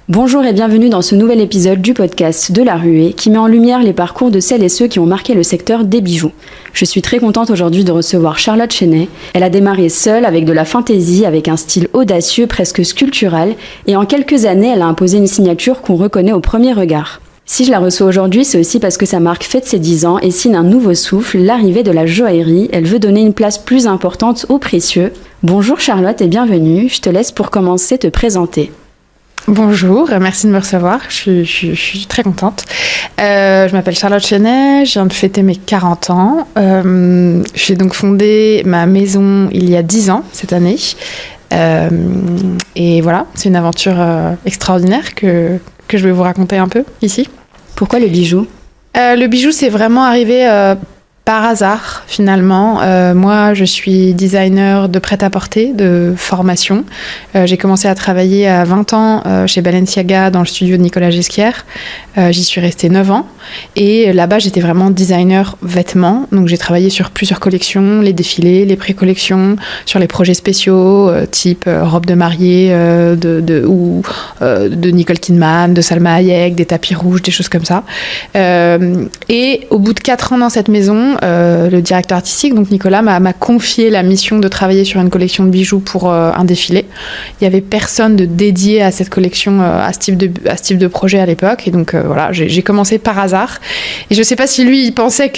Bonjour et bienvenue dans ce nouvel épisode du podcast de La Ruée qui met en lumière les parcours de celles et ceux qui ont marqué le secteur des bijoux. Je suis très contente aujourd'hui de recevoir Charlotte Chenet. Elle a démarré seule avec de la fantaisie, avec un style audacieux, presque sculptural, et en quelques années, elle a imposé une signature qu'on reconnaît au premier regard. Si je la reçois aujourd'hui, c'est aussi parce que sa marque fête ses 10 ans et signe un nouveau souffle, l'arrivée de la joaillerie. Elle veut donner une place plus importante aux précieux. Bonjour Charlotte et bienvenue. Je te laisse pour commencer te présenter. Bonjour, merci de me recevoir, je suis très contente. Je m'appelle Charlotte Chenet, je viens de fêter mes 40 ans. J'ai donc fondé ma maison il y a 10 ans, cette année. Et voilà, c'est une aventure extraordinaire que je vais vous raconter un peu ici. Pourquoi le bijou ? Le bijou, c'est vraiment arrivé par hasard, finalement. Moi, je suis designer de prêt-à-porter, de formation. J'ai commencé à travailler à 20 ans chez Balenciaga, dans le studio de Nicolas Ghesquière. J'y suis restée 9 ans. Et là-bas, j'étais vraiment designer vêtements. Donc, j'ai travaillé sur plusieurs collections, les défilés, les pré-collections, sur les projets spéciaux, type robe de mariée ou de Nicole Kidman, de Salma Hayek, des tapis rouges, des choses comme ça. Et au bout de 4 ans dans cette maison, le directeur artistique, donc Nicolas, m'a confié la mission de travailler sur une collection de bijoux pour un défilé. Il n'y avait personne de dédié à cette collection, à ce type de projet à l'époque. Et donc voilà, j'ai commencé par hasard. Et je ne sais pas si lui, il pensait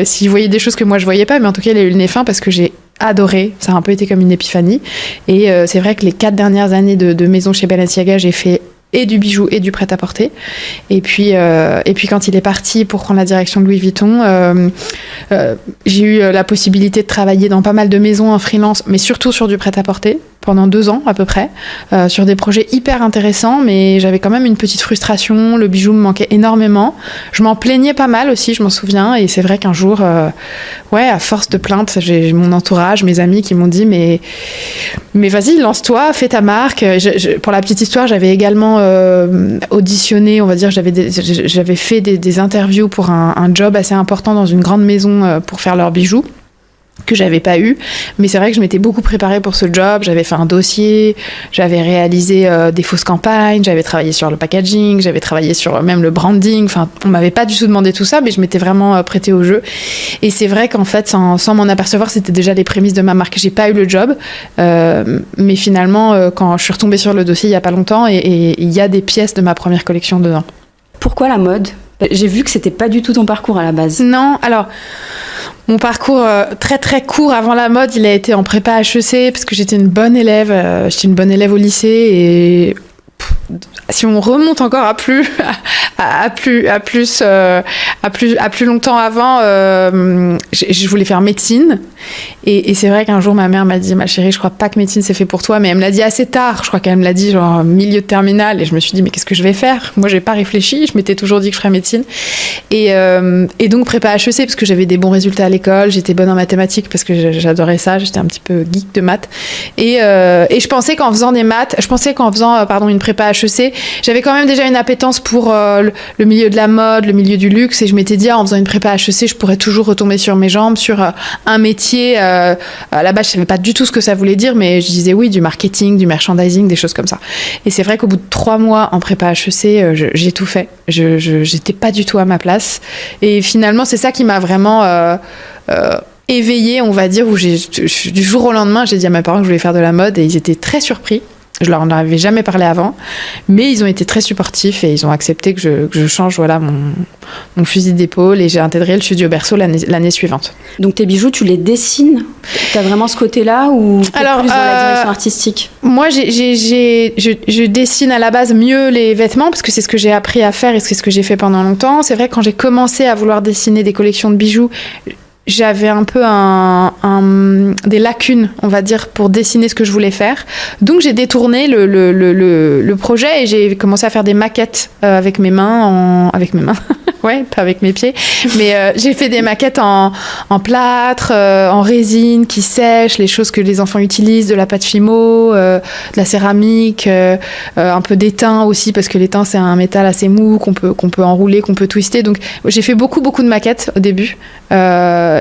s'il voyait des choses que moi je ne voyais pas, mais en tout cas, il a eu le nez fin parce que j'ai adoré. Ça a un peu été comme une épiphanie. Et c'est vrai que les 4 dernières années de maison chez Balenciaga, j'ai fait et du bijou et du prêt-à-porter. Et puis quand il est parti pour prendre la direction de Louis Vuitton, j'ai eu la possibilité de travailler dans pas mal de maisons en freelance, mais surtout sur du prêt-à-porter, pendant 2 ans à peu près, sur des projets hyper intéressants, mais j'avais quand même une petite frustration, le bijou me manquait énormément. Je m'en plaignais pas mal aussi, je m'en souviens, et c'est vrai qu'un jour, à force de plaintes, j'ai mon entourage, mes amis qui m'ont dit mais vas-y, lance-toi, fais ta marque. Pour la petite histoire, j'avais également auditionné, on va dire, j'avais fait des interviews pour un job assez important dans une grande maison pour faire leurs bijoux, que j'avais pas eu, mais c'est vrai que je m'étais beaucoup préparée pour ce job. J'avais fait un dossier, j'avais réalisé des fausses campagnes, j'avais travaillé sur le packaging, j'avais travaillé sur même le branding. Enfin, on m'avait pas du tout demandé tout ça, mais je m'étais vraiment prêtée au jeu. Et c'est vrai qu'en fait, sans m'en apercevoir, c'était déjà les prémices de ma marque. J'ai pas eu le job, mais finalement, quand je suis retombée sur le dossier il y a pas longtemps, et il y a des pièces de ma première collection dedans. Pourquoi la mode ? J'ai vu que c'était pas du tout ton parcours à la base. Non, alors mon parcours très très court avant la mode, il a été en prépa HEC parce que j'étais une bonne élève. J'étais une bonne élève au lycée et si on remonte encore à plus longtemps avant, je voulais faire médecine et c'est vrai qu'un jour ma mère m'a dit ma chérie, je crois pas que médecine c'est fait pour toi, mais elle me l'a dit assez tard. Je crois qu'elle me l'a dit genre milieu de terminale et je me suis dit mais qu'est-ce que je vais faire ? Moi j'ai pas réfléchi, je m'étais toujours dit que je ferais médecine et donc prépa HEC parce que j'avais des bons résultats à l'école, j'étais bonne en mathématiques parce que j'adorais ça, j'étais un petit peu geek de maths et je pensais qu'en faisant une prépa HEC, j'avais quand même déjà une appétence pour le milieu de la mode, le milieu du luxe, et je m'étais dit en faisant une prépa HEC, je pourrais toujours retomber sur mes jambes, sur un métier. À la base, je savais pas du tout ce que ça voulait dire, mais je disais oui, du marketing, du merchandising, des choses comme ça. Et c'est vrai qu'au bout de 3 mois en prépa HEC, j'ai tout fait. J'étais pas du tout à ma place. Et finalement, c'est ça qui m'a vraiment éveillée, on va dire, où du jour au lendemain, j'ai dit à mes parents que je voulais faire de la mode, et ils étaient très surpris. Je leur en avais jamais parlé avant, mais ils ont été très supportifs et ils ont accepté que je change mon fusil d'épaule, et j'ai intégré le studio Berceau l'année suivante. Donc tes bijoux, tu les dessines ? T'as vraiment ce côté-là ou t'es plus dans la direction artistique ? Moi, je dessine à la base mieux les vêtements parce que c'est ce que j'ai appris à faire et c'est ce que j'ai fait pendant longtemps. C'est vrai que quand j'ai commencé à vouloir dessiner des collections de bijoux, j'avais un peu des lacunes, on va dire, pour dessiner ce que je voulais faire. Donc j'ai détourné le projet et j'ai commencé à faire des maquettes avec mes mains, ouais, pas avec mes pieds, mais j'ai fait des maquettes en plâtre, en résine qui sèche, les choses que les enfants utilisent, de la pâte Fimo, de la céramique, un peu d'étain aussi parce que l'étain c'est un métal assez mou qu'on peut enrouler, qu'on peut twister. Donc j'ai fait beaucoup de maquettes au début.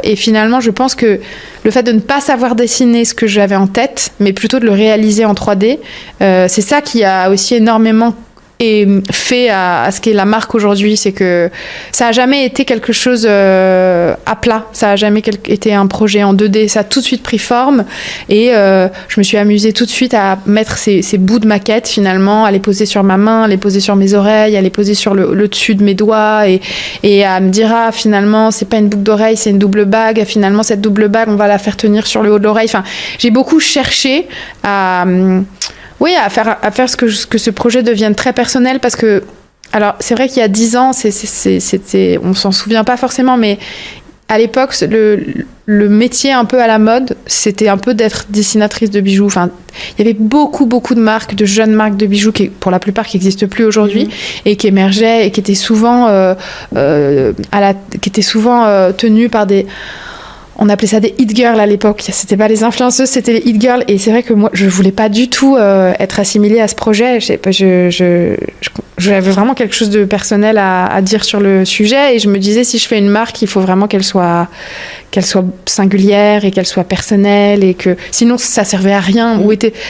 Et finalement, je pense que le fait de ne pas savoir dessiner ce que j'avais en tête, mais plutôt de le réaliser en 3D, c'est ça qui a aussi énormément et fait à ce qu'est la marque aujourd'hui. C'est que ça a jamais été quelque chose à plat. Ça a jamais été un projet en 2D. Ça a tout de suite pris forme et je me suis amusée tout de suite à mettre ces bouts de maquette finalement, à les poser sur ma main, à les poser sur mes oreilles, à les poser sur le dessus de mes doigts et à me dire finalement c'est pas une boucle d'oreille, c'est une double bague. Finalement cette double bague on va la faire tenir sur le haut de l'oreille. Enfin, j'ai beaucoup cherché à faire ce que ce projet devienne très personnel parce que, alors c'est vrai qu'il y a 10 ans, c'était, on s'en souvient pas forcément, mais à l'époque, le métier un peu à la mode, c'était un peu d'être dessinatrice de bijoux. Enfin, il y avait beaucoup de marques, de jeunes marques de bijoux, pour la plupart qui n'existent plus aujourd'hui, et qui émergeaient et qui étaient souvent, tenues par des... On appelait ça des hit girls à l'époque. C'était pas les influenceuses, c'était les hit girls. Et c'est vrai que moi, je voulais pas du tout être assimilée à ce projet. J'avais vraiment quelque chose de personnel à dire sur le sujet. Et je me disais, si je fais une marque, il faut vraiment qu'elle soit singulière et qu'elle soit personnelle. Et que sinon, ça servait à rien.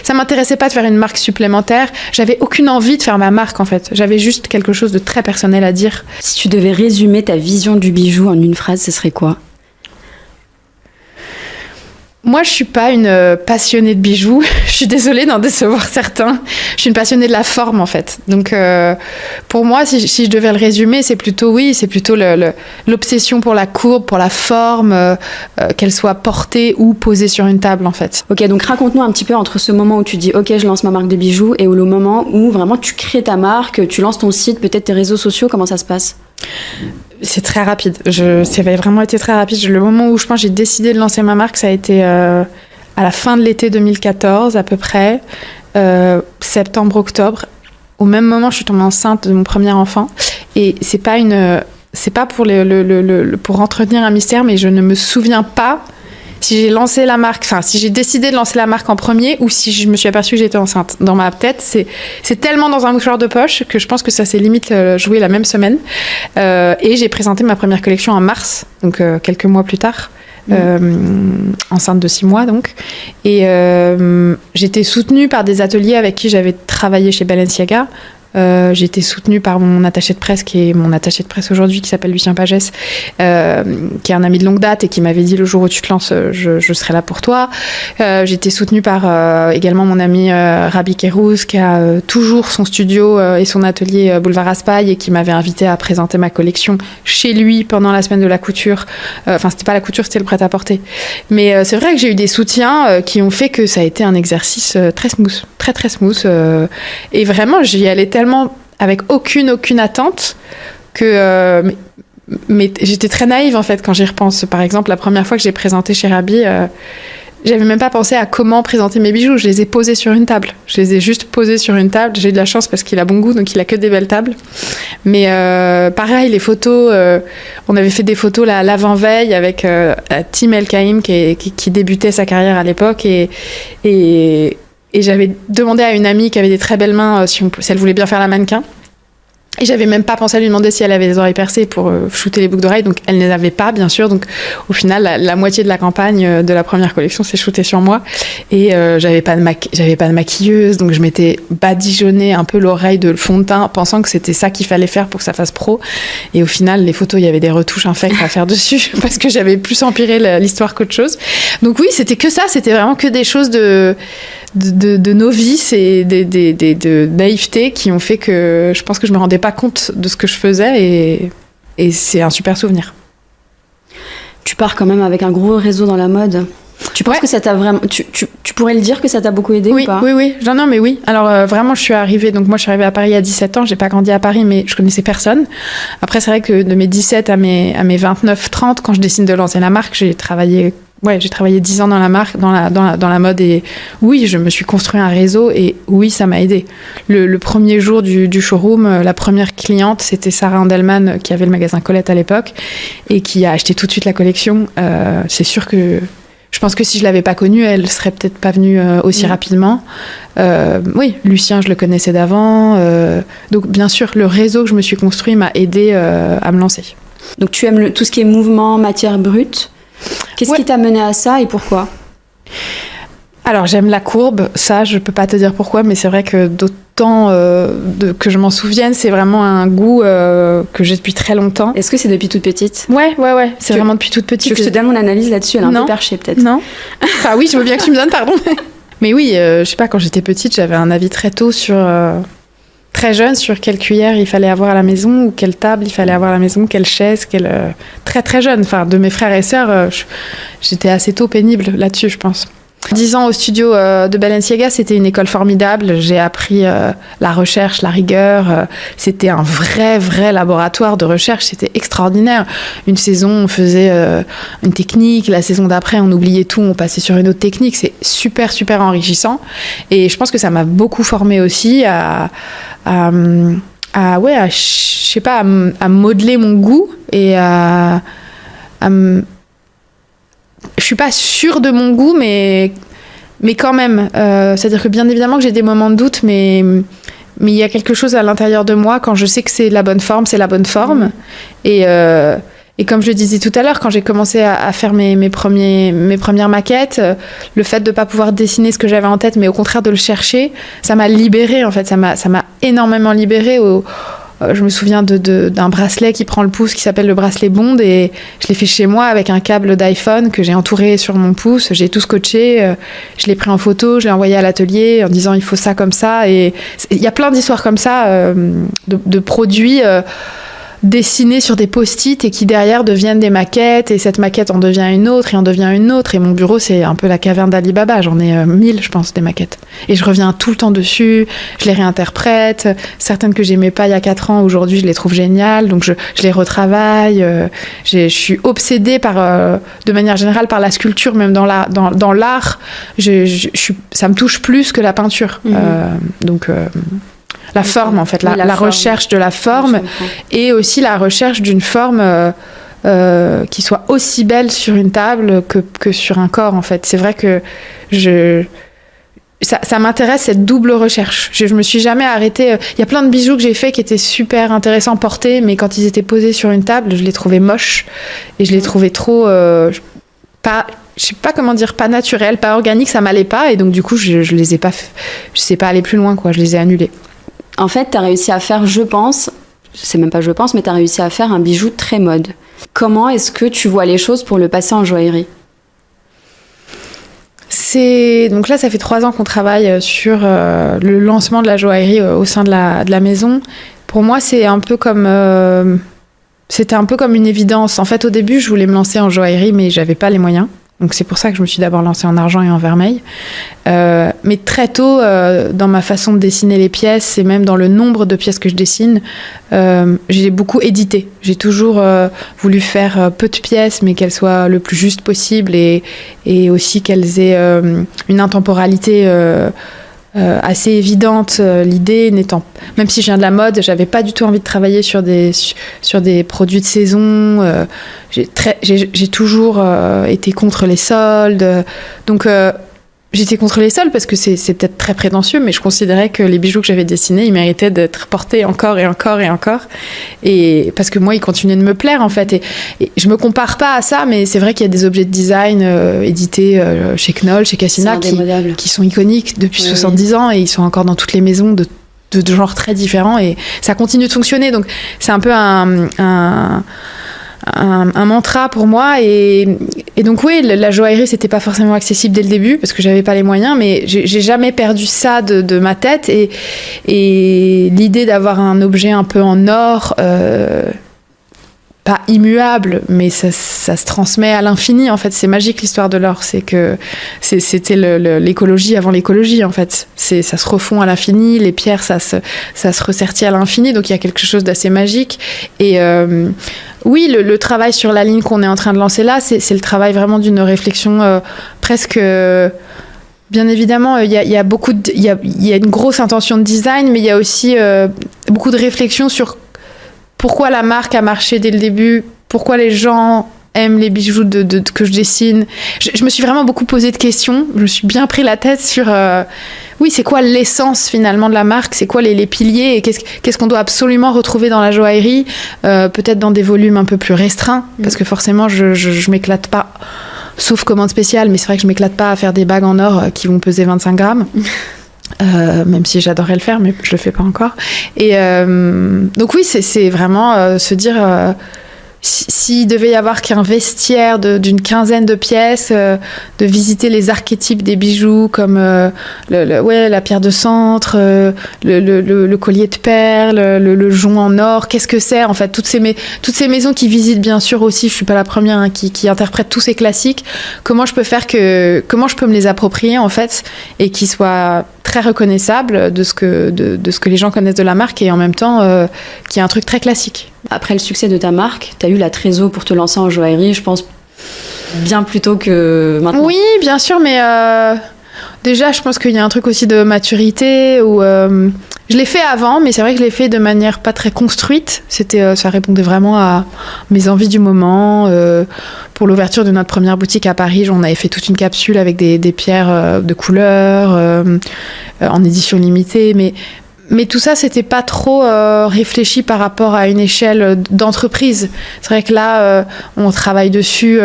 Ça m'intéressait pas de faire une marque supplémentaire. J'avais aucune envie de faire ma marque, en fait. J'avais juste quelque chose de très personnel à dire. Si tu devais résumer ta vision du bijou en une phrase, ce serait quoi ? Moi, je suis pas une passionnée de bijoux. Je suis désolée d'en décevoir certains. Je suis une passionnée de la forme, en fait. Donc, pour moi, si je devais le résumer, c'est plutôt l'obsession pour la courbe, pour la forme, qu'elle soit portée ou posée sur une table, en fait. Ok, donc raconte-nous un petit peu entre ce moment où tu dis « Ok, je lance ma marque de bijoux » et le moment où vraiment tu crées ta marque, tu lances ton site, peut-être tes réseaux sociaux, comment ça se passe ? C'est très rapide. Ça avait vraiment été très rapide. Le moment où je pense j'ai décidé de lancer ma marque, ça a été à la fin de l'été 2014 à peu près, septembre-octobre. Au même moment, je suis tombée enceinte de mon premier enfant. Et c'est pas pour entretenir un mystère, mais je ne me souviens pas si j'ai lancé la marque, enfin si j'ai décidé de lancer la marque en premier ou si je me suis aperçue que j'étais enceinte. Dans ma tête, c'est tellement dans un mouchoir de poche que je pense que ça s'est limite joué la même semaine. Et j'ai présenté ma première collection en mars, donc quelques mois plus tard. Enceinte de 6 mois donc, et j'étais soutenue par des ateliers avec qui j'avais travaillé chez Balenciaga. J'ai été soutenue par mon attaché de presse, qui est mon attaché de presse aujourd'hui, qui s'appelle Lucien Pagès, qui est un ami de longue date et qui m'avait dit le jour où tu te lances, je serai là pour toi. J'ai été soutenue par également mon ami Rabi Kérouz, qui a toujours son studio et son atelier Boulevard Raspail et qui m'avait invité à présenter ma collection chez lui pendant la semaine de la couture. Enfin, c'était pas la couture, c'était le prêt-à-porter. Mais c'est vrai que j'ai eu des soutiens qui ont fait que ça a été un exercice très smooth, très smooth. Et vraiment, j'y allais tellement avec aucune attente que mais j'étais très naïve en fait quand j'y repense. Par exemple, la première fois que j'ai présenté chez Rabi, j'avais même pas pensé à comment présenter mes bijoux. Je les ai posés sur une table. Je les ai juste posés sur une table. J'ai eu de la chance parce qu'il a bon goût, donc il a que des belles tables. Mais pareil, les photos, on avait fait des photos l'avant-veille avec Tim El-Kaïm qui débutait sa carrière à l'époque et j'avais demandé à une amie qui avait des très belles mains si elle voulait bien faire la mannequin. Et j'avais même pas pensé à lui demander si elle avait des oreilles percées pour shooter les boucles d'oreilles. Donc elle ne les avait pas, bien sûr. Donc au final, la moitié de la campagne de la première collection s'est shootée sur moi. Et j'avais pas de maquilleuse, donc je m'étais badigeonnée un peu l'oreille de fond de teint, pensant que c'était ça qu'il fallait faire pour que ça fasse pro. Et au final, les photos, il y avait des retouches infectes à faire dessus parce que j'avais plus empiré l'histoire qu'autre chose. Donc oui, c'était que ça. C'était vraiment que des choses de novice et de naïveté qui ont fait que je pense que je me rendais pas compte de ce que je faisais et c'est un super souvenir. Tu pars quand même avec un gros réseau dans la mode. Tu penses que ça t'a vraiment... Tu pourrais le dire que ça t'a beaucoup aidé ou pas ? Oui. Non, mais oui. Alors, vraiment, je suis arrivée à Paris à 17 ans. J'ai pas grandi à Paris, mais je connaissais personne. Après, c'est vrai que de mes 17 à mes 29, 30, quand je décide de lancer la marque, j'ai travaillé 10 ans dans la marque, dans la mode et oui, je me suis construit un réseau et oui, ça m'a aidé. Le premier jour du showroom, la première cliente, c'était Sarah Andelman qui avait le magasin Colette à l'époque et qui a acheté tout de suite la collection. C'est sûr que je pense que si je l'avais pas connue, elle serait peut-être pas venue aussi rapidement. Oui, Lucien, je le connaissais d'avant. Donc bien sûr, le réseau que je me suis construit m'a aidé à me lancer. Donc tu aimes tout ce qui est mouvement, matière brute. Qu'est-ce qui t'a mené à ça et pourquoi ? Alors, j'aime la courbe, ça, je peux pas te dire pourquoi, mais c'est vrai que d'autant que je m'en souvienne, c'est vraiment un goût que j'ai depuis très longtemps. Est-ce que c'est depuis toute petite ? Ouais, c'est vraiment depuis toute petite. Tu veux que je te donne mon analyse là-dessus ? Elle est un peu perchée, peut-être. Non. Enfin, oui, je veux bien que tu me donnes, pardon. Mais oui, je sais pas, quand j'étais petite, j'avais un avis très tôt très jeune, sur quelle cuillère il fallait avoir à la maison, ou quelle table il fallait avoir à la maison, quelle chaise, très très jeune. Enfin, de mes frères et sœurs, j'étais assez tôt pénible là-dessus, je pense. 10 ans au studio de Balenciaga, c'était une école formidable. J'ai appris la recherche, la rigueur. C'était un vrai laboratoire de recherche. C'était extraordinaire. Une saison, on faisait une technique. La saison d'après, on oubliait tout. On passait sur une autre technique. C'est super enrichissant. Et je pense que ça m'a beaucoup formée aussi à modeler mon goût et je suis pas sûre de mon goût, mais quand même. C'est-à-dire que bien évidemment que j'ai des moments de doute, mais il y a quelque chose à l'intérieur de moi. Quand je sais que c'est la bonne forme, c'est la bonne forme. Et comme je le disais tout à l'heure, quand j'ai commencé à faire mes premières maquettes, le fait de ne pas pouvoir dessiner ce que j'avais en tête, mais au contraire de le chercher, ça m'a libérée, en fait. Ça m'a énormément libérée. Je me souviens d'un bracelet qui prend le pouce, qui s'appelle le bracelet Bond, et je l'ai fait chez moi avec un câble d'iPhone que j'ai entouré sur mon pouce. J'ai tout scotché, je l'ai pris en photo, je l'ai envoyé à l'atelier en disant il faut ça comme ça. Et il y a plein d'histoires comme ça, de produits dessinés sur des post-it et qui derrière deviennent des maquettes, et cette maquette en devient une autre et en devient une autre, et mon bureau c'est un peu la caverne d'Ali Baba, j'en ai 1000 je pense des maquettes, et je reviens tout le temps dessus, je les réinterprète, certaines que j'aimais pas il y a 4 ans, aujourd'hui je les trouve géniales, donc je les retravaille, je suis obsédée de manière générale par la sculpture, même dans l'art, ça me touche plus que la peinture, donc la forme en fait, la recherche de la forme, et aussi la recherche d'une forme qui soit aussi belle sur une table que sur un corps en fait. C'est vrai que ça m'intéresse, cette double recherche. Je me suis jamais arrêtée. Il y a plein de bijoux que j'ai faits qui étaient super intéressants portés, mais quand ils étaient posés sur une table, je les trouvais moches et je les trouvais trop je sais pas comment dire, pas naturel, pas organique, ça m'allait pas, et donc du coup je les ai pas, je sais pas aller plus loin quoi, je les ai annulés. En fait, tu as réussi à faire, mais tu as réussi à faire un bijou très mode. Comment est-ce que tu vois les choses pour le passer en joaillerie ? Donc là, ça fait 3 ans qu'on travaille sur le lancement de la joaillerie au sein de la maison. Pour moi, c'était un peu comme une évidence. En fait, au début, je voulais me lancer en joaillerie, mais j'avais pas les moyens. Donc c'est pour ça que je me suis d'abord lancée en argent et en vermeil. Mais très tôt, dans ma façon de dessiner les pièces et même dans le nombre de pièces que je dessine, j'ai beaucoup édité. J'ai toujours voulu faire peu de pièces, mais qu'elles soient le plus juste possible, et aussi qu'elles aient une intemporalité assez évidente, l'idée n'étant, même si je viens de la mode, j'avais pas du tout envie de travailler sur des produits de saison, j'ai toujours été contre les soldes, donc j'étais contre les soldes parce que c'est peut-être très prétentieux, mais je considérais que les bijoux que j'avais dessinés, ils méritaient d'être portés encore et encore et encore, et parce que moi, ils continuaient de me plaire en fait, et je me compare pas à ça, mais c'est vrai qu'il y a des objets de design édités chez Knoll, chez Cassina, qui sont iconiques depuis 70 ans, et ils sont encore dans toutes les maisons de genres très différents, et ça continue de fonctionner, donc c'est un peu un mantra pour moi, et donc oui, la joaillerie c'était pas forcément accessible dès le début parce que j'avais pas les moyens, mais j'ai jamais perdu ça de ma tête, et l'idée d'avoir un objet un peu en or, pas immuable, mais ça se transmet à l'infini en fait. C'est magique l'histoire de l'or, c'est que c'était l'écologie avant l'écologie en fait. Ça se refond à l'infini, les pierres ça se ressertit à l'infini, donc il y a quelque chose d'assez magique. Et oui, le travail sur la ligne qu'on est en train de lancer là, c'est le travail vraiment d'une réflexion presque. Bien évidemment, il y a une grosse intention de design, mais il y a aussi beaucoup de réflexion sur pourquoi la marque a marché dès le début, pourquoi les gens aiment les bijoux que je dessine. Je me suis vraiment beaucoup posé de questions, je me suis bien pris la tête sur oui, c'est quoi l'essence finalement de la marque, c'est quoi les piliers, et qu'est-ce qu'on doit absolument retrouver dans la joaillerie, peut-être dans des volumes un peu plus restreints, parce que forcément je m'éclate pas sauf commande spéciale, mais c'est vrai que je m'éclate pas à faire des bagues en or qui vont peser 25 grammes. Même si j'adorerais le faire, mais je le fais pas encore. Et donc oui, c'est vraiment se dire s'il devait y avoir qu'un vestiaire d'une quinzaine de pièces, de visiter les archétypes des bijoux comme la pierre de centre, le collier de perles, le jonc en or, qu'est-ce que c'est en fait, toutes ces maisons qui visitent bien sûr aussi, je suis pas la première hein, qui interprète tous ces classiques, comment je peux me les approprier en fait et qu'ils soient très reconnaissables de ce que les gens connaissent de la marque et en même temps qui est un truc très classique. Après le succès de ta marque, tu as eu la trésor pour te lancer en joaillerie, je pense, bien plus tôt que maintenant. Oui, bien sûr, mais déjà, je pense qu'il y a un truc aussi de maturité où je l'ai fait avant, mais c'est vrai que je l'ai fait de manière pas très construite. Ça répondait vraiment à mes envies du moment. Pour l'ouverture de notre première boutique à Paris, on avait fait toute une capsule avec des pierres de couleur en édition limitée, mais tout ça, c'était pas trop réfléchi par rapport à une échelle d'entreprise. C'est vrai que là, on travaille dessus,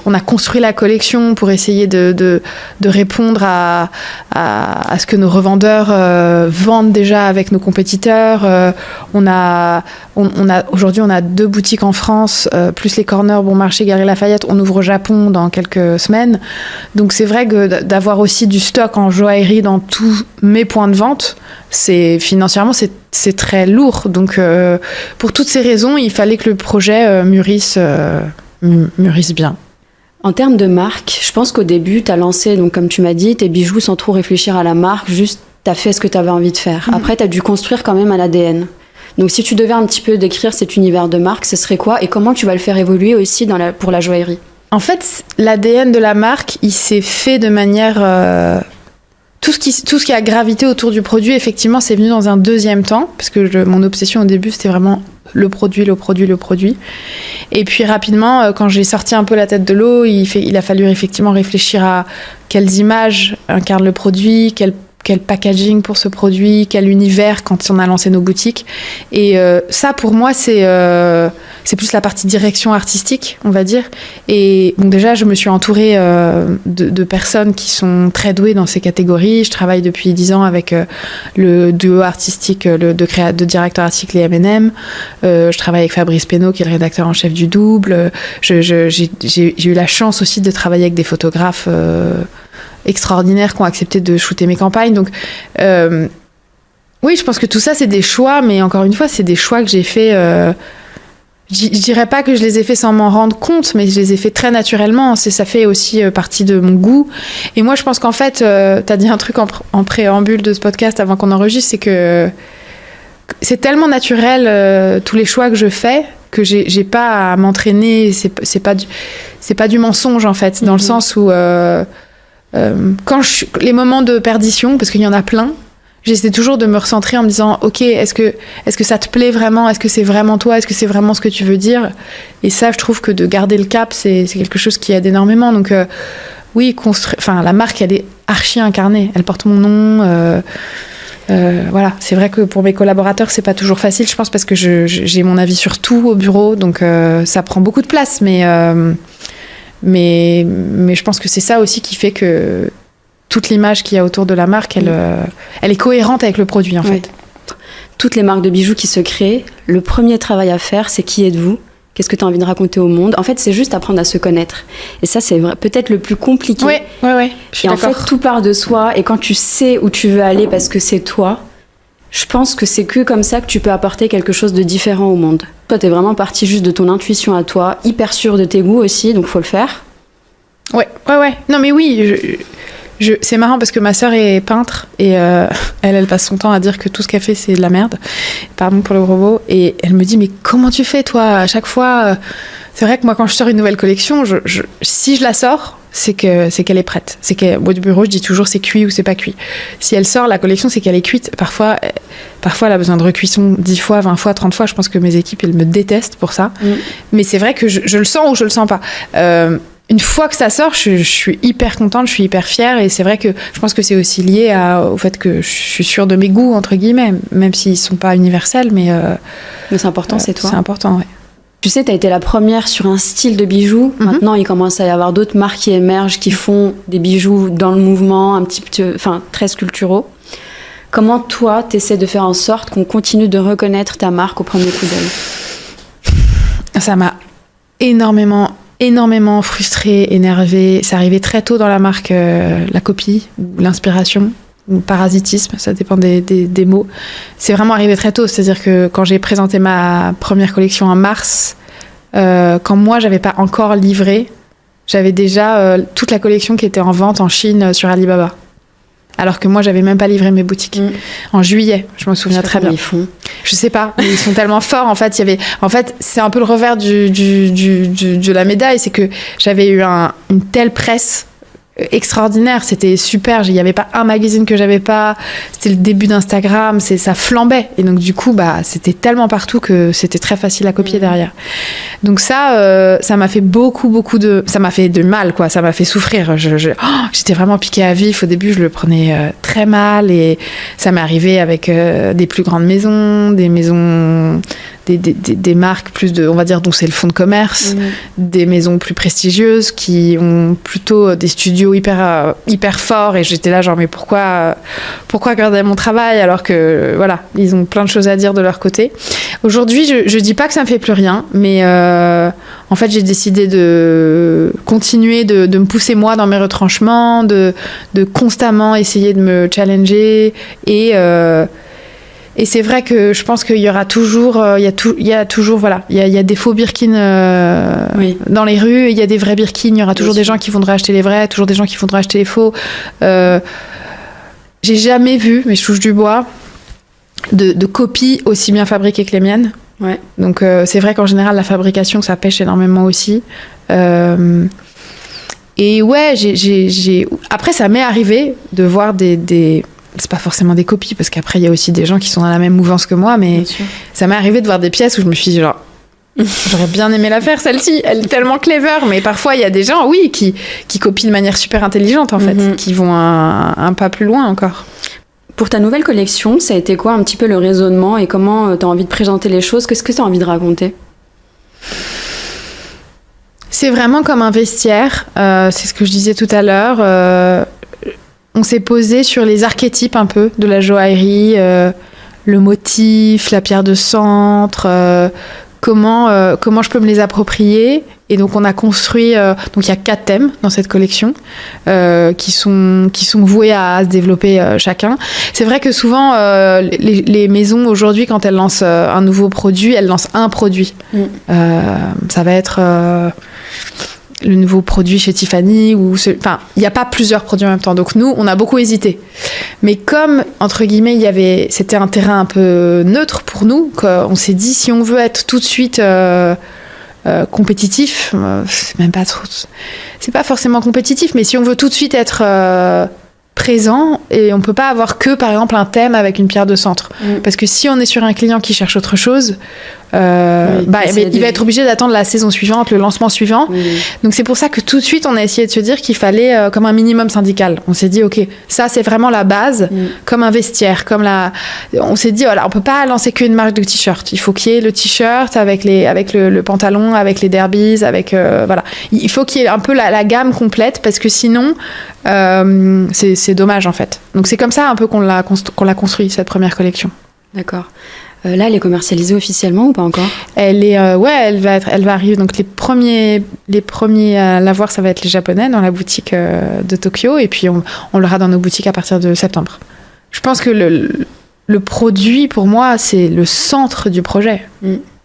on a construit la collection pour essayer de répondre à ce que nos revendeurs vendent déjà avec nos compétiteurs. Aujourd'hui, on a 2 boutiques en France, plus les corners Bon Marché, Galeries Lafayette. On ouvre au Japon dans quelques semaines. Donc c'est vrai que d'avoir aussi du stock en joaillerie dans tous mes points de vente, financièrement, c'est très lourd. Donc, pour toutes ces raisons, il fallait que le projet mûrisse bien. En termes de marque, je pense qu'au début, tu as lancé, donc, comme tu m'as dit, tes bijoux sans trop réfléchir à la marque, juste tu as fait ce que tu avais envie de faire. Après, tu as dû construire quand même un ADN. Donc, si tu devais un petit peu décrire cet univers de marque, ce serait quoi? Et comment tu vas le faire évoluer aussi pour la joaillerie? En fait, l'ADN de la marque, il s'est fait de manière... Tout ce qui a gravité autour du produit, effectivement, c'est venu dans un deuxième temps, parce que mon obsession au début, c'était vraiment le produit. Et puis rapidement, quand j'ai sorti un peu la tête de l'eau, il a fallu effectivement réfléchir à quelles images incarnent le produit, quel packaging pour ce produit, quel univers quand on a lancé nos boutiques. Et ça, pour moi, c'est plus la partie direction artistique, on va dire. Et donc déjà, je me suis entourée de personnes qui sont très douées dans ces catégories. Je travaille depuis 10 ans avec le duo artistique de directeur artistique les M&M. Je travaille avec Fabrice Pénaud, qui est le rédacteur en chef du Double. J'ai eu la chance aussi de travailler avec des photographes extraordinaires qui ont accepté de shooter mes campagnes. Donc, oui, je pense que tout ça, c'est des choix, mais encore une fois, c'est des choix que j'ai fait... je dirais pas que je les ai fait sans m'en rendre compte, mais je les ai fait très naturellement. Ça fait aussi partie de mon goût. Et moi, je pense qu'en fait, t'as dit un truc en préambule de ce podcast avant qu'on enregistre, c'est que c'est tellement naturel, tous les choix que je fais, que j'ai pas à m'entraîner. C'est pas du mensonge, en fait, dans le sens où... les moments de perdition, parce qu'il y en a plein, j'essaie toujours de me recentrer en me disant ok, est-ce que ça te plaît vraiment, est-ce que c'est vraiment toi, est-ce que c'est vraiment ce que tu veux dire. Et ça, je trouve que de garder le cap, c'est quelque chose qui aide énormément. Donc oui, la marque, elle est archi incarnée, elle porte mon nom. Voilà, c'est vrai que pour mes collaborateurs, c'est pas toujours facile, je pense, parce que j'ai mon avis sur tout au bureau, donc ça prend beaucoup de place, mais je pense que c'est ça aussi qui fait que toute l'image qu'il y a autour de la marque, elle est cohérente avec le produit, en fait. Toutes les marques de bijoux qui se créent, le premier travail à faire, c'est qui êtes-vous? Qu'est-ce que tu as envie de raconter au monde? En fait, c'est juste apprendre à se connaître. Et ça, c'est peut-être le plus compliqué. Oui. Je suis d'accord. En fait, tout part de soi. Et quand tu sais où tu veux aller parce que c'est toi, je pense que c'est que comme ça que tu peux apporter quelque chose de différent au monde. Toi, t'es vraiment partie juste de ton intuition à toi, hyper sûre de tes goûts aussi, donc faut le faire. Ouais. Non, mais oui, c'est marrant parce que ma sœur est peintre et elle passe son temps à dire que tout ce qu'elle fait, c'est de la merde. Pardon pour le gros mot. Et elle me dit, mais comment tu fais, toi, à chaque fois C'est vrai que moi, quand je sors une nouvelle collection, si je la sors, c'est qu'elle est prête. C'est que moi, du bureau, je dis toujours c'est cuit ou c'est pas cuit. Si elle sort la collection, c'est qu'elle est cuite. Parfois, elle a besoin de recuisson 10 fois, 20 fois, 30 fois. Je pense que mes équipes, elles me détestent pour ça. Mais c'est vrai que je le sens ou je le sens pas. Une fois que ça sort, je suis hyper contente, je suis hyper fière. Et c'est vrai que je pense que c'est aussi lié au fait que je suis sûre de mes goûts, entre guillemets, même s'ils sont pas universels. Mais c'est important, c'est toi. C'est important, ouais. Tu sais, tu as été la première sur un style de bijoux. Maintenant, il commence à y avoir d'autres marques qui émergent, qui font des bijoux dans le mouvement, un petit peu, très sculpturaux. Comment toi, tu essaies de faire en sorte qu'on continue de reconnaître ta marque au premier coup d'œil? Ça m'a énormément frustrée, énervée. Ça arrivait très tôt dans la marque, la copie, ou l'inspiration, ou le parasitisme, ça dépend des mots. C'est vraiment arrivé très tôt, c'est-à-dire que quand j'ai présenté ma première collection en mars, quand moi, j'avais pas encore livré, j'avais déjà toute la collection qui était en vente en Chine sur Alibaba. Alors que moi, j'avais même pas livré mes boutiques. En juillet, je m'en souviens très bien. Ils font. Je sais pas, mais ils sont tellement forts. En fait, c'est un peu le revers de la médaille, c'est que j'avais eu une telle presse extraordinaire, c'était super. Il n'y avait pas un magazine que j'avais pas. C'était le début d'Instagram, ça flambait. Et donc du coup, c'était tellement partout que c'était très facile à copier derrière. Donc ça m'a fait ça m'a fait de mal, quoi. Ça m'a fait souffrir. J'étais vraiment piquée à vif. Au début, je le prenais très mal et ça m'est arrivé avec des plus grandes maisons, des maisons. Des marques plus on va dire, dont c'est le fonds de commerce, des maisons plus prestigieuses qui ont plutôt des studios hyper forts, et j'étais là genre mais pourquoi garder mon travail alors que voilà, ils ont plein de choses à dire de leur côté. Aujourd'hui, je dis pas que ça me fait plus rien, mais en fait j'ai décidé de continuer de me pousser moi dans mes retranchements, de constamment essayer de me challenger et c'est vrai que je pense qu'il y aura toujours, il y a toujours, voilà, il y a des faux Birkin dans les rues, il y a des vrais Birkin, il y aura toujours des gens qui voudraient acheter les vrais, toujours des gens qui voudraient acheter les faux. J'ai jamais vu, mais je touche du bois, de copies aussi bien fabriquées que les miennes. Ouais. Donc c'est vrai qu'en général, la fabrication, ça pêche énormément aussi. Et ouais, après, ça m'est arrivé de voir c'est pas forcément des copies, parce qu'après il y a aussi des gens qui sont dans la même mouvance que moi, mais ça m'est arrivé de voir des pièces où je me suis dit genre j'aurais bien aimé la faire celle-ci, elle est tellement clever. Mais parfois il y a des gens qui copient de manière super intelligente en fait, qui vont un pas plus loin encore. Pour ta nouvelle collection, ça a été quoi un petit peu le raisonnement et comment tu as envie de présenter les choses? Qu'est-ce que tu as envie de raconter? C'est vraiment comme un vestiaire, c'est ce que je disais tout à l'heure. On s'est posé sur les archétypes un peu de la joaillerie, le motif, la pierre de centre, comment je peux me les approprier. Et donc on a construit, donc il y a 4 thèmes dans cette collection qui sont voués à se développer chacun. C'est vrai que souvent les maisons aujourd'hui, quand elles lancent un nouveau produit, elles lancent un produit. Ça va être le nouveau produit chez Tiffany, il n'y a pas plusieurs produits en même temps. Donc nous, on a beaucoup hésité. Mais comme, entre guillemets, c'était un terrain un peu neutre pour nous, qu'on s'est dit, si on veut être tout de suite compétitif, c'est pas forcément compétitif, mais si on veut tout de suite être présent, et on peut pas avoir que, par exemple, un thème avec une pierre de centre. Parce que si on est sur un client qui cherche autre chose, il va être obligé d'attendre la saison suivante, le lancement suivant. Donc c'est pour ça que tout de suite on a essayé de se dire qu'il fallait comme un minimum syndical. On s'est dit ok, ça c'est vraiment la base, comme un vestiaire, on s'est dit voilà, on peut pas lancer qu'une marque de t-shirt. Il faut qu'il y ait le t-shirt avec le pantalon, avec les derbies, voilà. Il faut qu'il y ait un peu la gamme complète, parce que sinon c'est dommage en fait. Donc c'est comme ça un peu qu'on l'a construit, cette première collection. D'accord. Là, elle est commercialisée officiellement ou pas encore? Elle est, elle va arriver. Donc les premiers à l'avoir, ça va être les Japonais dans la boutique de Tokyo, et puis on l'aura dans nos boutiques à partir de septembre. Je pense que le produit, pour moi, c'est le centre du projet.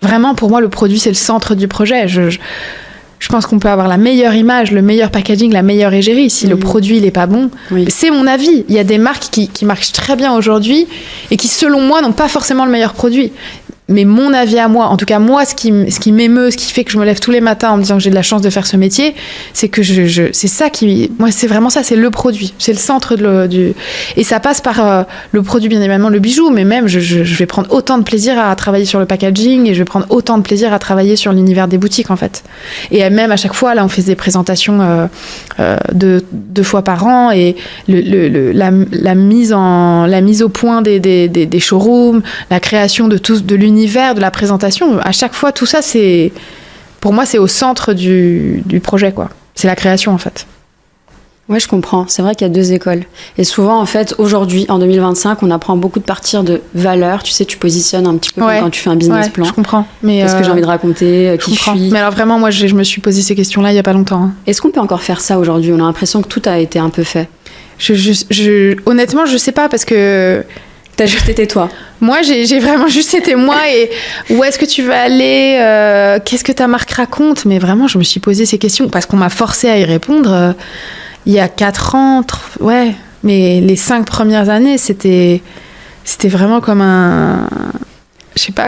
Vraiment, pour moi, le produit, c'est le centre du projet. Je pense qu'on peut avoir la meilleure image, le meilleur packaging, la meilleure égérie. Si le produit, il n'est pas bon, c'est mon avis. Il y a des marques qui marchent très bien aujourd'hui et qui, selon moi, n'ont pas forcément le meilleur produit. Mais mon avis à moi, en tout cas moi, ce qui m'émeut, ce qui fait que je me lève tous les matins en me disant que j'ai de la chance de faire ce métier, c'est que c'est ça moi c'est vraiment ça, c'est le produit, c'est le centre et ça passe par le produit, bien évidemment le bijou, mais même je vais prendre autant de plaisir à travailler sur le packaging, et je vais prendre autant de plaisir à travailler sur l'univers des boutiques en fait. Et même à chaque fois, là on fait des présentations 2 fois par an, et la mise au point des showrooms, la création de l'univers l'univers de la présentation. À chaque fois, tout ça, pour moi, c'est au centre du projet, quoi. C'est la création, en fait. Ouais, je comprends. C'est vrai qu'il y a 2 écoles. Et souvent, en fait, aujourd'hui, en 2025, on apprend beaucoup de partir de valeurs. Tu sais, tu positionnes un petit peu comme quand tu fais un business plan. Je comprends. Mais qu'est-ce que j'ai envie de raconter, qui je suis. Mais alors vraiment, moi, je me suis posé ces questions-là il y a pas longtemps. Hein. Est-ce qu'on peut encore faire ça aujourd'hui ? On a l'impression que tout a été un peu fait. Honnêtement, je sais pas parce que... T'as juste été toi. Moi, j'ai vraiment juste été moi et où est-ce que tu vas aller qu'est-ce que ta marque raconte ? Mais vraiment, je me suis posé ces questions parce qu'on m'a forcé à y répondre il y a 4 ans. Ouais, mais les 5 premières années, c'était vraiment comme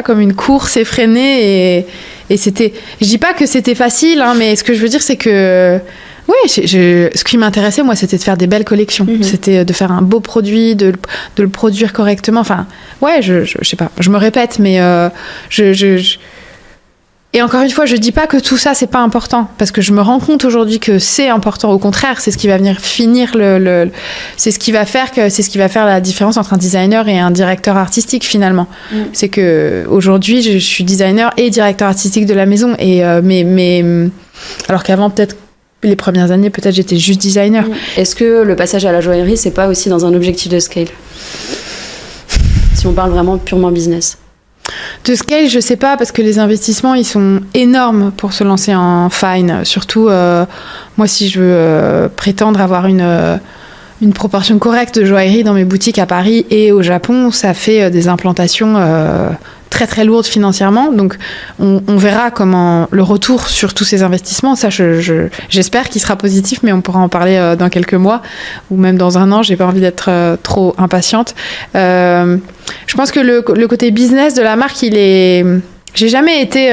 comme une course effrénée et c'était... Je dis pas que c'était facile, hein, mais ce que je veux dire, c'est que... Oui, ce qui m'intéressait, moi, c'était de faire des belles collections. C'était de faire un beau produit, de le produire correctement. Enfin, ouais, je sais pas, je me répète, mais Et encore une fois, je dis pas que tout ça, c'est pas important, parce que je me rends compte aujourd'hui que c'est important. Au contraire, c'est ce qui va venir finir c'est ce qui va faire la différence entre un designer et un directeur artistique, finalement. C'est que aujourd'hui, je suis designer et directeur artistique de la maison. Et, mais alors qu'avant, peut-être, les premières années, peut-être j'étais juste designer. Est-ce que le passage à la joaillerie, c'est pas aussi dans un objectif de scale ? Si on parle vraiment purement business. De scale, je sais pas, parce que les investissements, ils sont énormes pour se lancer en fine. Surtout, moi, si je veux prétendre avoir une proportion correcte de joaillerie dans mes boutiques à Paris et au Japon, ça fait des implantations très très lourdes financièrement. Donc on verra comment le retour sur tous ces investissements, ça j'espère qu'il sera positif, mais on pourra en parler dans quelques mois ou même dans 1 an. J'ai pas envie d'être trop impatiente. Je pense que le côté business de la marque, j'ai jamais été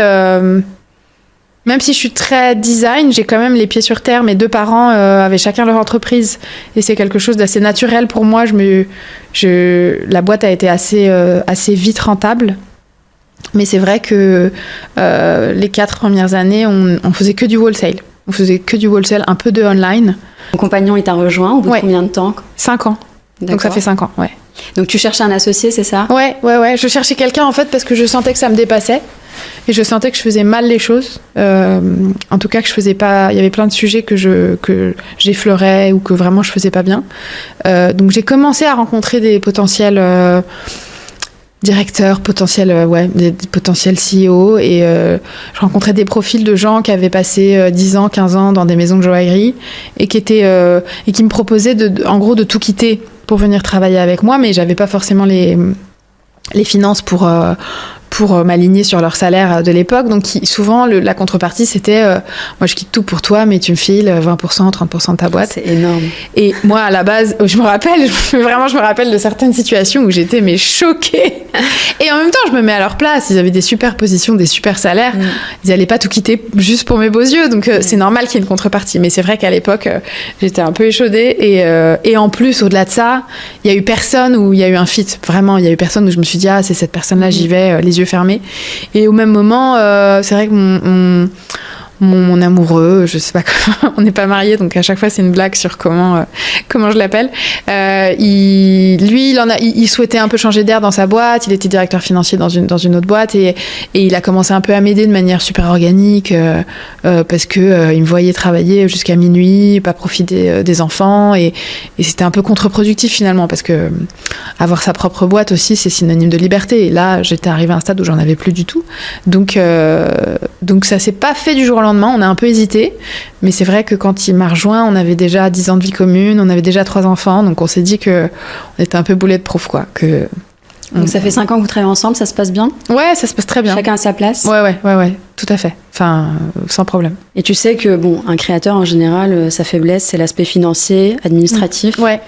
même si je suis très design, j'ai quand même les pieds sur terre. Mes 2 parents avaient chacun leur entreprise. Et c'est quelque chose d'assez naturel pour moi. La boîte a été assez vite rentable. Mais c'est vrai que les 4 premières années, on faisait que du wholesale. On faisait que du wholesale, un peu de online. Ton compagnon, il t'a rejoint au bout de combien de temps ? 5 ans. D'accord. Donc ça fait 5 ans, ouais. Donc tu cherchais un associé, c'est ça ? Ouais. Je cherchais quelqu'un, en fait, parce que je sentais que ça me dépassait. Et je sentais que je faisais mal les choses. En tout cas, que je faisais pas... Il y avait plein de sujets que j'effleurais ou que vraiment je faisais pas bien. Donc j'ai commencé à rencontrer des potentiels... directeurs, des potentiels CEO, et je rencontrais des profils de gens qui avaient passé 10 ans, 15 ans dans des maisons de joaillerie et qui me proposaient en gros de tout quitter pour venir travailler avec moi, mais j'avais pas forcément les finances pour m'aligner sur leur salaire de l'époque. Donc souvent, la contrepartie, c'était moi, je quitte tout pour toi, mais tu me files 20%, 30% de ta boîte. C'est énorme. Et moi, à la base, je me rappelle de certaines situations où j'étais choquée. Et en même temps, je me mets à leur place. Ils avaient des super positions, des super salaires. Ils n'allaient pas tout quitter juste pour mes beaux yeux. Donc c'est normal qu'il y ait une contrepartie. Mais c'est vrai qu'à l'époque, j'étais un peu échaudée. Et en plus, au-delà de ça, il y a eu personne où il y a eu un fit. Vraiment, il y a eu personne où je me suis dit, c'est cette personne-là, j'y vais, les yeux fermés. Et au même moment, c'est vrai que mon amoureux, je sais pas comment, on n'est pas mariés, donc à chaque fois c'est une blague sur comment je l'appelle. Il souhaitait un peu changer d'air dans sa boîte. Il était directeur financier dans une autre boîte et il a commencé un peu à m'aider de manière super organique parce que il me voyait travailler jusqu'à minuit, pas profiter des enfants et c'était un peu contre-productif finalement parce que avoir sa propre boîte aussi c'est synonyme de liberté. Et là j'étais arrivée à un stade où j'en avais plus du tout. Donc ça s'est pas fait du jour au lendemain, on a un peu hésité, mais c'est vrai que quand il m'a rejoint, on avait déjà 10 ans de vie commune, on avait déjà 3 enfants, donc on s'est dit qu'on était un peu boulet de prof, quoi. Donc ça fait 5 ans que vous travaillez ensemble, ça se passe bien ? Ouais, ça se passe très bien. Chacun à sa place ? Ouais, tout à fait. Enfin, sans problème. Et tu sais que, un créateur, en général, sa faiblesse, c'est l'aspect financier, administratif. Ouais.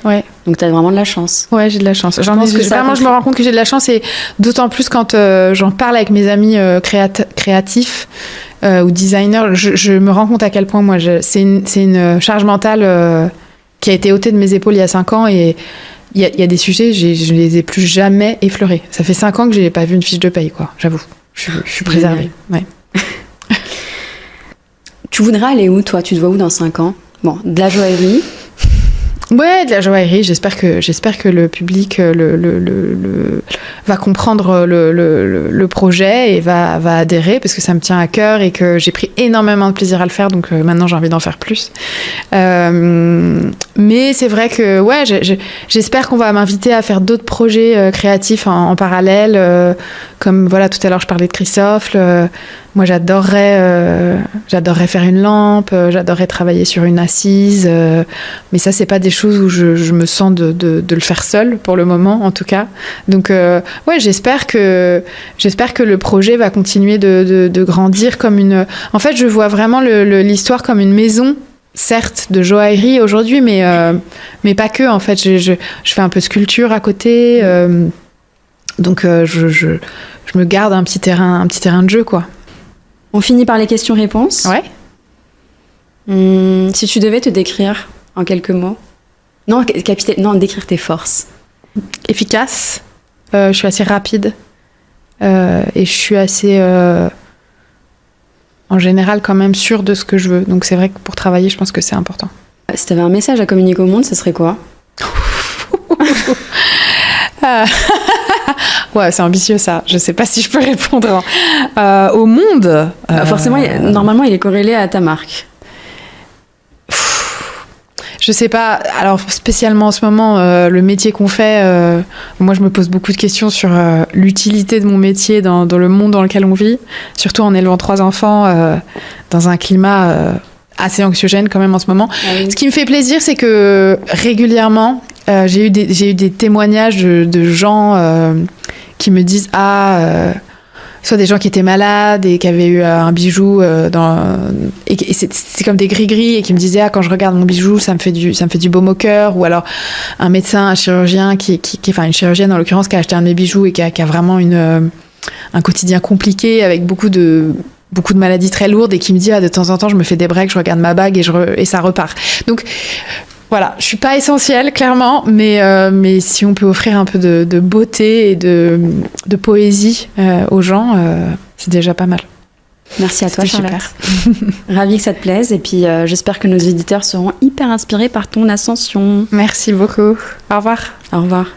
Donc t'as vraiment de la chance. Ouais, j'ai de la chance. Je me rends compte que j'ai de la chance et d'autant plus quand j'en parle avec mes amis créatifs ou designers, je me rends compte à quel point, moi, c'est une charge mentale qui a été ôtée de mes épaules il y a 5 ans et il y a des sujets, je ne les ai plus jamais effleurés. Ça fait 5 ans que je n'ai pas vu une fiche de paye, quoi, j'avoue. Je suis préservée. Ouais. Tu voudrais aller où, toi ? Tu te vois où dans 5 ans ? Bon, de la joaillerie ? Ouais, de la joaillerie. J'espère que le public va comprendre le projet et va adhérer, parce que ça me tient à cœur et que j'ai pris énormément de plaisir à le faire. Donc maintenant, j'ai envie d'en faire plus. Mais c'est vrai que ouais, j'espère qu'on va m'inviter à faire d'autres projets créatifs en parallèle. Comme voilà, tout à l'heure, je parlais de Christophe. Moi, j'adorerais faire une lampe, j'adorerais travailler sur une assise, mais ça, c'est pas des choses où je me sens de le faire seule pour le moment, en tout cas. Donc, ouais, j'espère que le projet va continuer de grandir comme une. En fait, je vois vraiment l'histoire comme une maison. Certes, de joaillerie aujourd'hui, mais pas que. En fait, je fais un peu de sculpture à côté, donc je me garde un petit terrain de jeu, quoi. On finit par les questions-réponses. Ouais. Si tu devais te décrire en quelques mots. Non, décrire tes forces. Efficace. Je suis assez rapide. Et je suis assez, en général, quand même sûre de ce que je veux. Donc c'est vrai que pour travailler, je pense que c'est important. Si tu avais un message à communiquer au monde, ce serait quoi? Ouais, c'est ambitieux ça. Je sais pas si je peux répondre. Au monde. Forcément, normalement, il est corrélé à ta marque. Je sais pas. Alors spécialement en ce moment, le métier qu'on fait, moi je me pose beaucoup de questions sur l'utilité de mon métier dans le monde dans lequel on vit, surtout en élevant 3 enfants dans un climat assez anxiogène quand même en ce moment. Ah oui. Ce qui me fait plaisir, c'est que régulièrement, j'ai eu des témoignages de gens qui me disent soit des gens qui étaient malades et qui avaient eu un bijou et c'est comme des gris-gris et qui me disaient quand je regarde mon bijou ça me fait du baume au cœur, ou alors un médecin, un chirurgien enfin une chirurgienne en l'occurrence qui a acheté un de mes bijoux et qui a vraiment un quotidien compliqué avec beaucoup de maladies très lourdes et qui me dit de temps en temps je me fais des breaks, je regarde ma bague et ça repart. Donc voilà, je suis pas essentielle clairement, mais si on peut offrir un peu de beauté et de poésie aux gens, c'est déjà pas mal. Merci à toi, Charlotte. Super. Ravie que ça te plaise, et puis j'espère que nos auditeurs seront hyper inspirés par ton ascension. Merci beaucoup. Au revoir. Au revoir.